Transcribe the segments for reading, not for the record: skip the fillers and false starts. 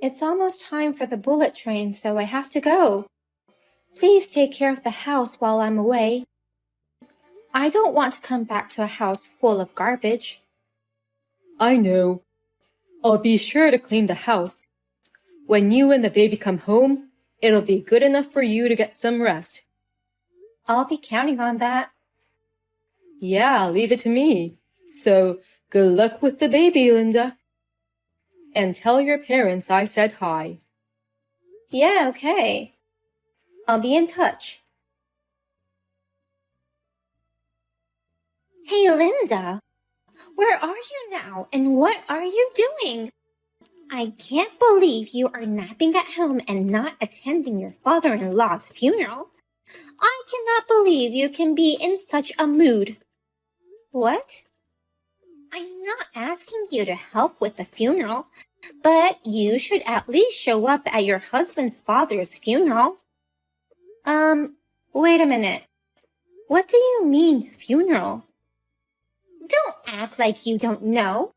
It's almost time for the bullet train, so I have to go. Please take care of the house while I'm away. I don't want to come back to a house full of garbage. I know. I'll be sure to clean the house. When you and the baby come home, it'll be good enough for you to get some rest. I'll be counting on that. Yeah, leave it to me. So, good luck with the baby, Linda. And tell your parents I said hi. Yeah, okay. I'll be in touch. Hey, Linda. Where are you now, and what are you doing? I can't believe you are napping at home and not attending your father-in-law's funeral. I cannot believe you can be in such a mood. What? I'm not asking you to help with the funeral, but you should at least show up at your husband's father's funeral. Wait a minute. What do you mean, funeral? Don't act like you don't know.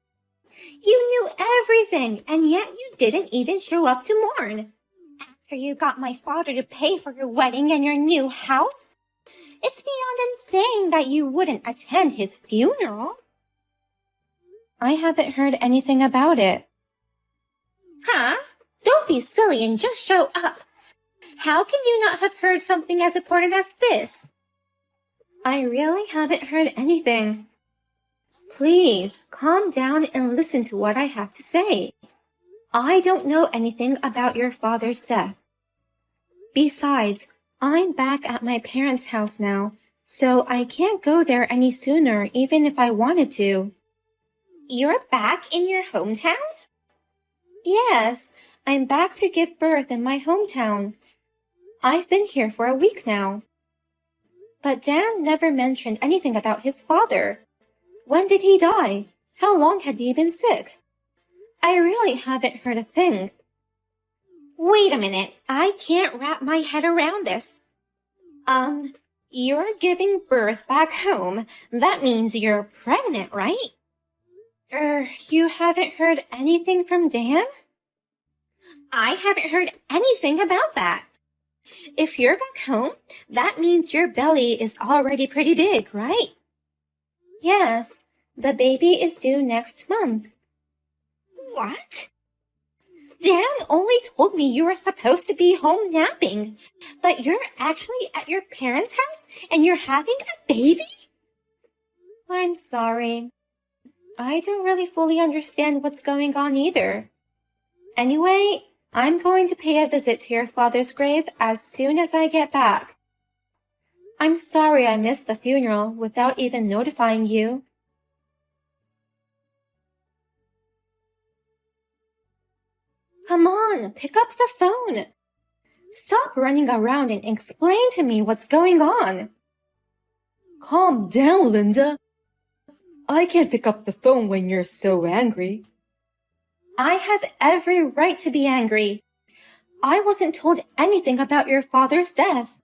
You knew everything, and yet you didn't even show up to mourn. After you got my father to pay for your wedding and your new house, it's beyond insane that you wouldn't attend his funeral. I haven't heard anything about it. Huh? Don't be silly and just show up. How can you not have heard something as important as this? I really haven't heard anything. Please, calm down and listen to what I have to say. I don't know anything about your father's death. Besides, I'm back at my parents' house now, so I can't go there any sooner even if I wanted to. You're back in your hometown? Yes, I'm back to give birth in my hometown. I've been here for a week now. But Dan never mentioned anything about his father. When did he die? How long had he been sick? I really haven't heard a thing. Wait a minute, I can't wrap my head around this. You're giving birth back home. That means you're pregnant, right? You haven't heard anything from Dan? I haven't heard anything about that. If you're back home, that means your belly is already pretty big, right? Yes, the baby is due next month. What? Dan only told me you were supposed to be home napping, but you're actually at your parents' house and you're having a baby? I'm sorry. I don't really fully understand what's going on either. Anyway, I'm going to pay a visit to your father's grave as soon as I get back. I'm sorry I missed the funeral without even notifying you. Come on, pick up the phone. Stop running around and explain to me what's going on. Calm down, Linda. I can't pick up the phone when you're so angry. I have every right to be angry. I wasn't told anything about your father's death.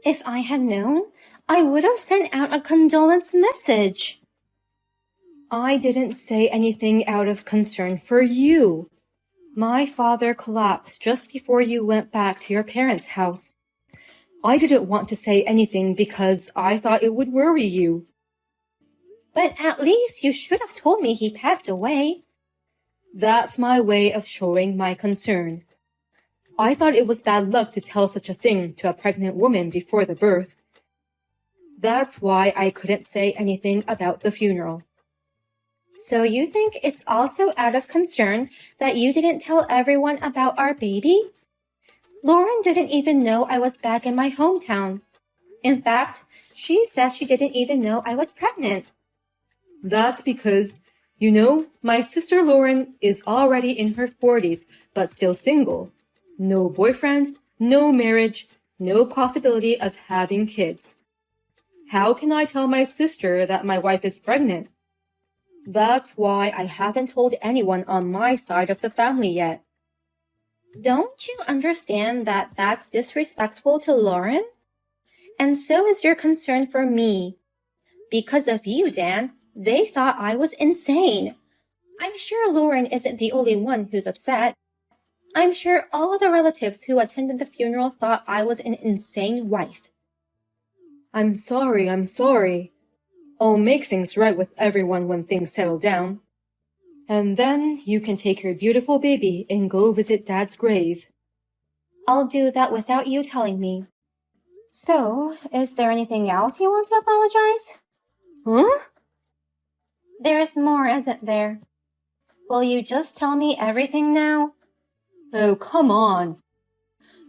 If I had known, I would have sent out a condolence message. I didn't say anything out of concern for you. My father collapsed just before you went back to your parents' house. I didn't want to say anything because I thought it would worry you. But at least you should have told me he passed away. That's my way of showing my concern. I thought it was bad luck to tell such a thing to a pregnant woman before the birth. That's why I couldn't say anything about the funeral. So you think it's also out of concern that you didn't tell everyone about our baby? Lauren didn't even know I was back in my hometown. In fact, she says she didn't even know I was pregnant. That's because, you know, my sister Lauren is already in her 40s, but still single. No boyfriend, no marriage, no possibility of having kids. How can I tell my sister that my wife is pregnant? That's why I haven't told anyone on my side of the family yet. Don't you understand that that's disrespectful to Lauren? And so is your concern for me. Because of you, Dan, they thought I was insane. I'm sure Lauren isn't the only one who's upset. I'm sure all the relatives who attended the funeral thought I was an insane wife. I'm sorry. I'll make things right with everyone when things settle down. And then you can take your beautiful baby and go visit Dad's grave. I'll do that without you telling me. So, is there anything else you want to apologize? Huh? There's more, isn't there? Will you just tell me everything now? Oh, come on.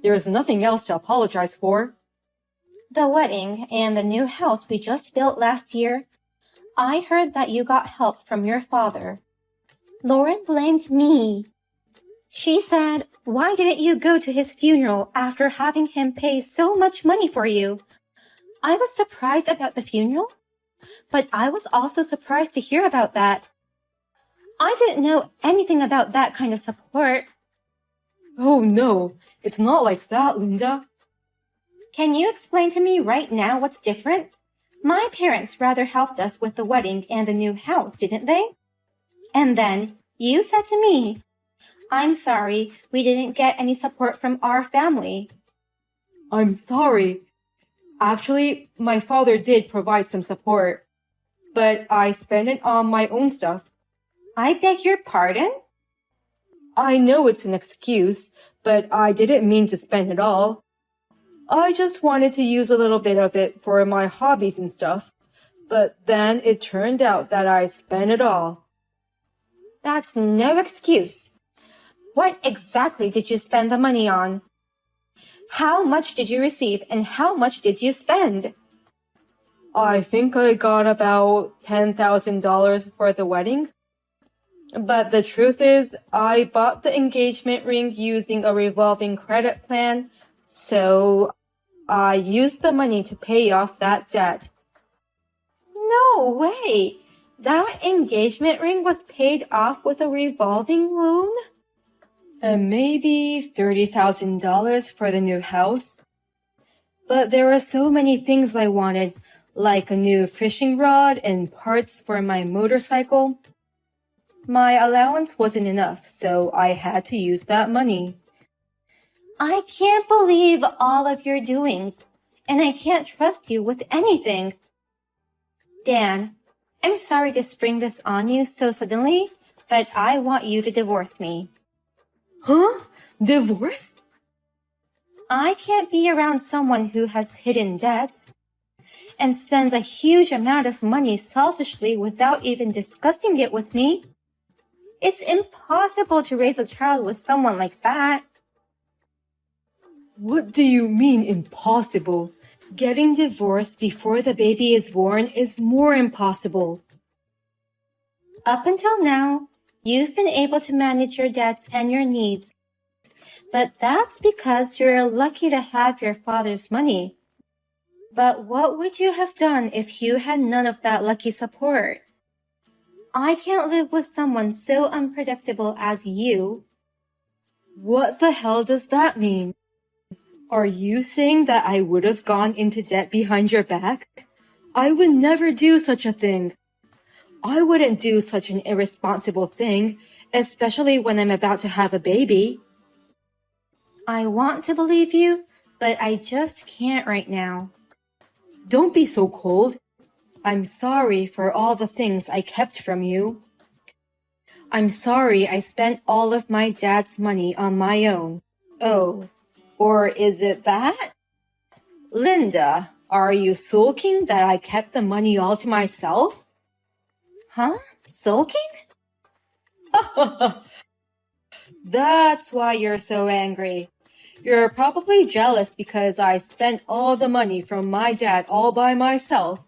There's nothing else to apologize for. The wedding and the new house we just built last year. I heard that you got help from your father. Lauren blamed me. She said, "Why didn't you go to his funeral after having him pay so much money for you?" I was surprised about the funeral, but I was also surprised to hear about that. I didn't know anything about that kind of support. Oh no, it's not like that, Linda. Can you explain to me right now what's different? My parents rather helped us with the wedding and the new house, didn't they? And then you said to me, "I'm sorry, we didn't get any support from our family." I'm sorry. Actually, my father did provide some support, but I spent it on my own stuff. I beg your pardon? I know it's an excuse, but I didn't mean to spend it all. I just wanted to use a little bit of it for my hobbies and stuff, but then it turned out that I spent it all. That's no excuse. What exactly did you spend the money on? How much did you receive and how much did you spend? I think I got about $10,000 for the wedding. But the truth is, I bought the engagement ring using a revolving credit plan, so I used the money to pay off that debt. No way! That engagement ring was paid off with a revolving loan? And maybe $30,000 for the new house. But there were so many things I wanted, like a new fishing rod and parts for my motorcycle. My allowance wasn't enough, so I had to use that money. I can't believe all of your doings, and I can't trust you with anything. Dan, I'm sorry to spring this on you so suddenly, but I want you to divorce me. Huh? Divorce? I can't be around someone who has hidden debts and spends a huge amount of money selfishly without even discussing it with me. It's impossible to raise a child with someone like that. What do you mean impossible? Getting divorced before the baby is born is more impossible. Up until now, you've been able to manage your debts and your needs. But that's because you're lucky to have your father's money. But what would you have done if you had none of that lucky support? I can't live with someone so unpredictable as you. What the hell does that mean? Are you saying that I would have gone into debt behind your back? I would never do such a thing. I wouldn't do such an irresponsible thing, especially when I'm about to have a baby. I want to believe you, but I just can't right now. Don't be so cold. I'm sorry for all the things I kept from you. I'm sorry I spent all of my dad's money on my own. Oh, or is it that? Linda, are you sulking that I kept the money all to myself? Huh? Sulking? That's why you're so angry. You're probably jealous because I spent all the money from my dad all by myself.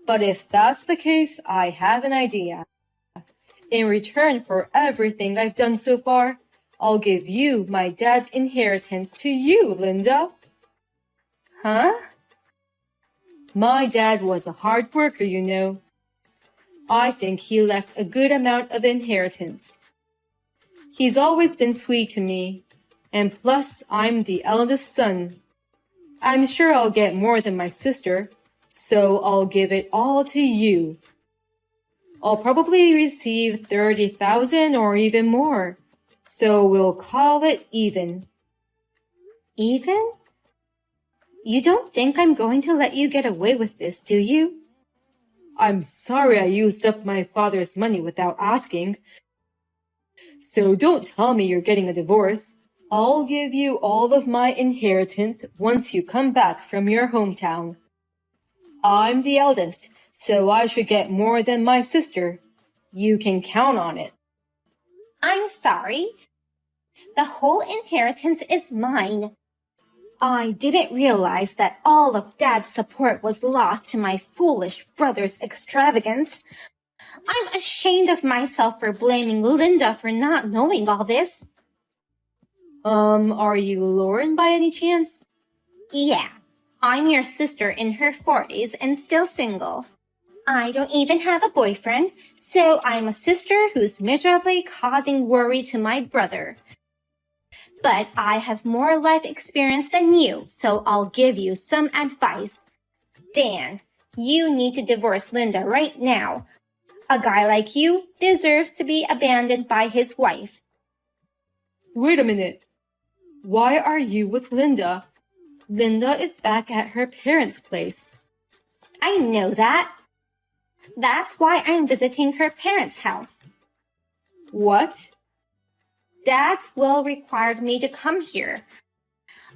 But if that's the case, I have an idea. In return for everything I've done so far, I'll give you my dad's inheritance to you, Linda. Huh? My dad was a hard worker, you know. I think he left a good amount of inheritance. He's always been sweet to me, and plus I'm the eldest son. I'm sure I'll get more than my sister, so I'll give it all to you. I'll probably receive 30,000 or even more. So we'll call it even. Even? You don't think I'm going to let you get away with this, do you? I'm sorry I used up my father's money without asking. So don't tell me you're getting a divorce. I'll give you all of my inheritance once you come back from your hometown. I'm the eldest, so I should get more than my sister. You can count on it. I'm sorry. The whole inheritance is mine. I didn't realize that all of Dad's support was lost to my foolish brother's extravagance. I'm ashamed of myself for blaming Linda for not knowing all this. Are you Lauren by any chance? Yeah, I'm your sister in her 40s and still single. I don't even have a boyfriend, so I'm a sister who's miserably causing worry to my brother. But I have more life experience than you, so I'll give you some advice. Dan, you need to divorce Linda right now. A guy like you deserves to be abandoned by his wife. Wait a minute. Why are you with Linda? Linda is back at her parents' place. I know that. That's why I'm visiting her parents' house. What? Dad's will required me to come here.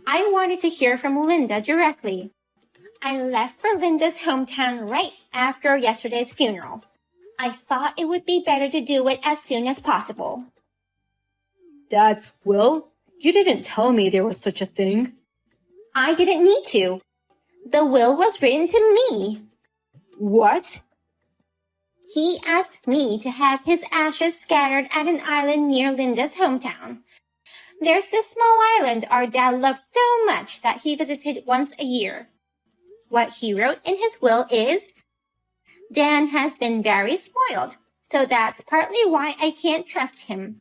I wanted to hear from Linda directly. I left for Linda's hometown right after yesterday's funeral. I thought it would be better to do it as soon as possible. Dad's will? You didn't tell me there was such a thing. I didn't need to. The will was written to me. What? He asked me to have his ashes scattered at an island near Linda's hometown. There's this small island our dad loved so much that he visited once a year. What he wrote in his will is, Dan has been very spoiled, so that's partly why I can't trust him.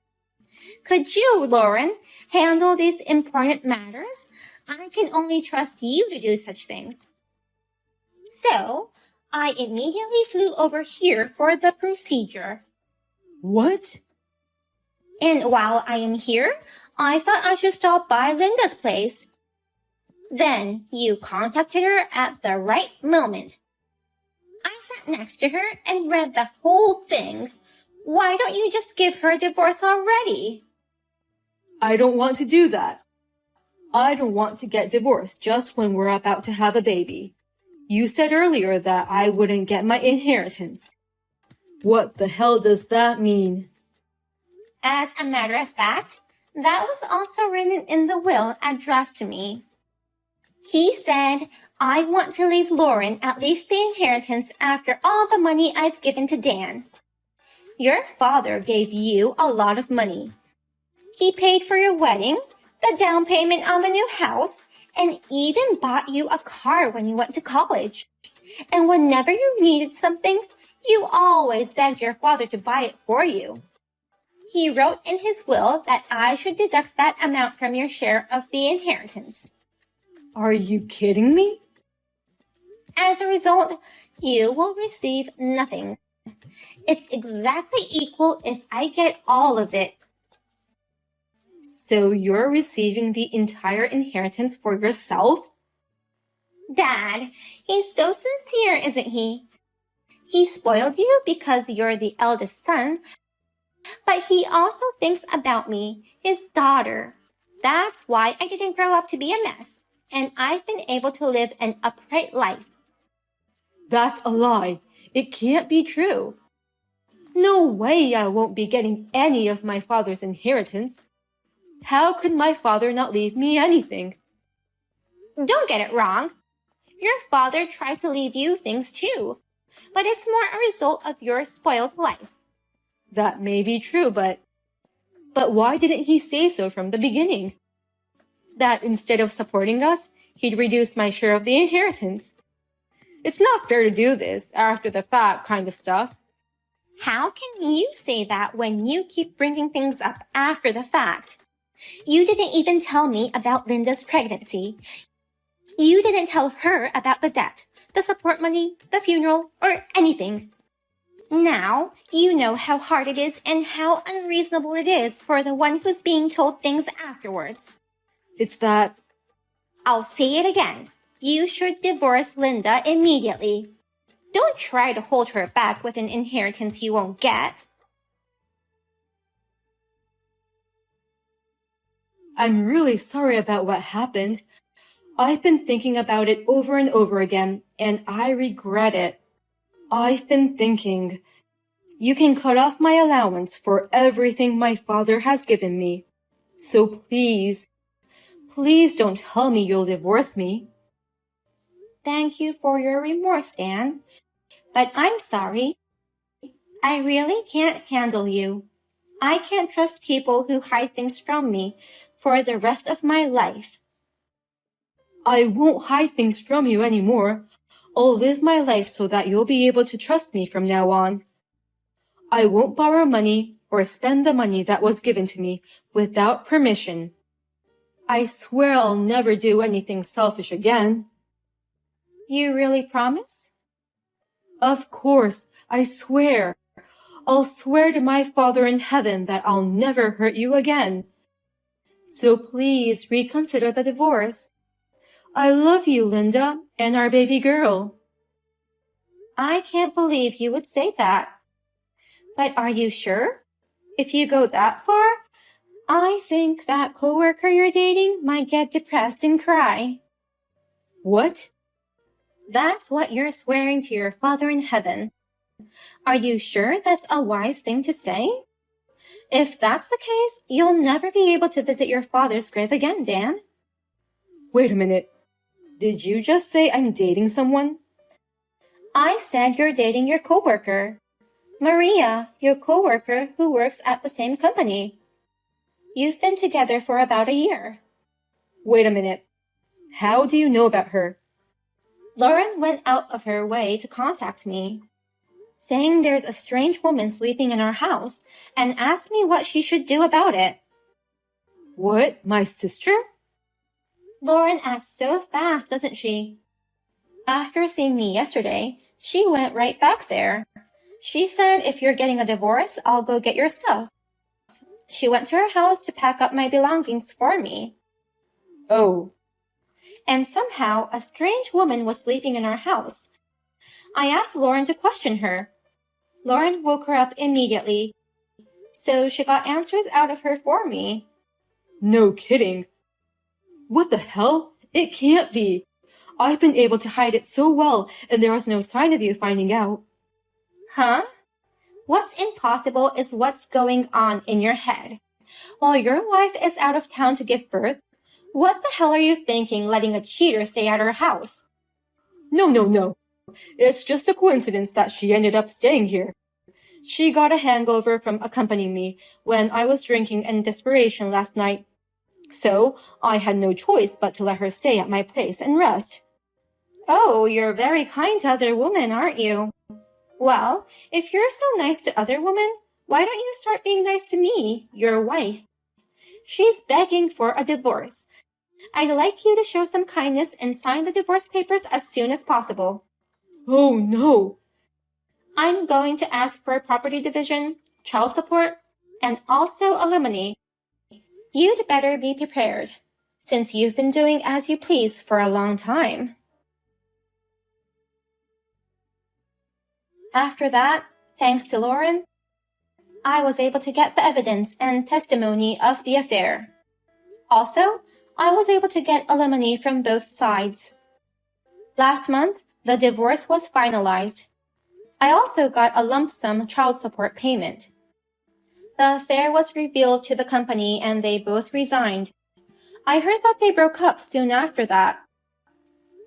Could you, Lauren, handle these important matters? I can only trust you to do such things. So, I immediately flew over here for the procedure. What? And while I am here, I thought I should stop by Linda's place. Then you contacted her at the right moment. I sat next to her and read the whole thing. Why don't you just give her a divorce already? I don't want to do that. I don't want to get divorced just when we're about to have a baby. You said earlier that I wouldn't get my inheritance. What the hell does that mean? As a matter of fact, that was also written in the will addressed to me. He said, I want to leave Lauren at least the inheritance after all the money I've given to Dan. Your father gave you a lot of money. He paid for your wedding, the down payment on the new house, and even bought you a car when you went to college. And whenever you needed something, you always begged your father to buy it for you. He wrote in his will that I should deduct that amount from your share of the inheritance. Are you kidding me? As a result, you will receive nothing. It's exactly equal if I get all of it. So you're receiving the entire inheritance for yourself? Dad, he's so sincere, isn't he? He spoiled you because you're the eldest son, but he also thinks about me, his daughter. That's why I didn't grow up to be a mess, and I've been able to live an upright life. That's a lie. It can't be true. No way I won't be getting any of my father's inheritance. How could my father not leave me anything? Don't get it wrong. Your father tried to leave you things too, but it's more a result of your spoiled life. That may be true, but why didn't he say so from the beginning? That instead of supporting us, he'd reduce my share of the inheritance. It's not fair to do this after the fact kind of stuff. How can you say that when you keep bringing things up after the fact? You didn't even tell me about Linda's pregnancy. You didn't tell her about the debt, the support money, the funeral, or anything. Now, you know how hard it is and how unreasonable it is for the one who's being told things afterwards. It's that... I'll say it again. You should divorce Linda immediately. Don't try to hold her back with an inheritance you won't get. I'm really sorry about what happened. I've been thinking about it over and over again, and I regret it. I've been thinking, you can cut off my allowance for everything my father has given me. So please don't tell me you'll divorce me. Thank you for your remorse, Dan. But I'm sorry. I really can't handle you. I can't trust people who hide things from me for the rest of my life. I won't hide things from you anymore. I'll live my life so that you'll be able to trust me from now on. I won't borrow money or spend the money that was given to me without permission. I swear I'll never do anything selfish again. You really promise? Of course, I swear. I'll swear to my Father in heaven that I'll never hurt you again. So please reconsider the divorce. I love you, Linda, and our baby girl. I can't believe you would say that. But are you sure? If you go that far, I think that coworker you're dating might get depressed and cry. What? That's what you're swearing to your Father in heaven. Are you sure that's a wise thing to say? If that's the case, you'll never be able to visit your father's grave again, Dan. Wait a minute. Did you just say I'm dating someone? I said you're dating your coworker. Maria, your coworker who works at the same company. You've been together for about a year. Wait a minute. How do you know about her? Lauren went out of her way to contact me, saying there's a strange woman sleeping in our house and asked me what she should do about it. What? My sister? Lauren acts so fast, doesn't she? After seeing me yesterday, she went right back there. She said if you're getting a divorce, I'll go get your stuff. She went to her house to pack up my belongings for me. Oh. And somehow a strange woman was sleeping in our house. I asked Lauren to question her. Lauren woke her up immediately, so she got answers out of her for me. No kidding. What the hell? It can't be. I've been able to hide it so well, and there was no sign of you finding out. Huh? What's impossible is what's going on in your head. While your wife is out of town to give birth, what the hell are you thinking letting a cheater stay at her house? No. It's just a coincidence that she ended up staying here. She got a hangover from accompanying me when I was drinking in desperation last night. So I had no choice but to let her stay at my place and rest. Oh, you're very kind to other women, aren't you? Well, if you're so nice to other women, why don't you start being nice to me, your wife? She's begging for a divorce. I'd like you to show some kindness and sign the divorce papers as soon as possible. Oh, no. I'm going to ask for a property division, child support, and also alimony. You'd better be prepared, since you've been doing as you please for a long time. After that, thanks to Lauren, I was able to get the evidence and testimony of the affair. Also, I was able to get alimony from both sides. Last month, the divorce was finalized. I also got a lump sum child support payment. The affair was revealed to the company and they both resigned. I heard that they broke up soon after that.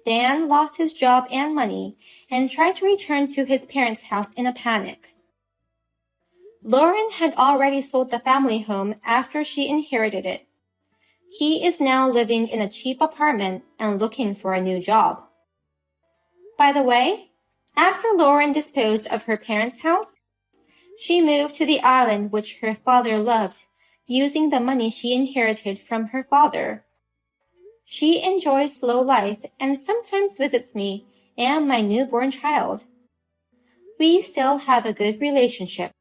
Dan lost his job and money and tried to return to his parents' house in a panic. Lauren had already sold the family home after she inherited it. He is now living in a cheap apartment and looking for a new job. By the way, after Lauren disposed of her parents' house, she moved to the island which her father loved, using the money she inherited from her father. She enjoys slow life and sometimes visits me and my newborn child. we still have a good relationship.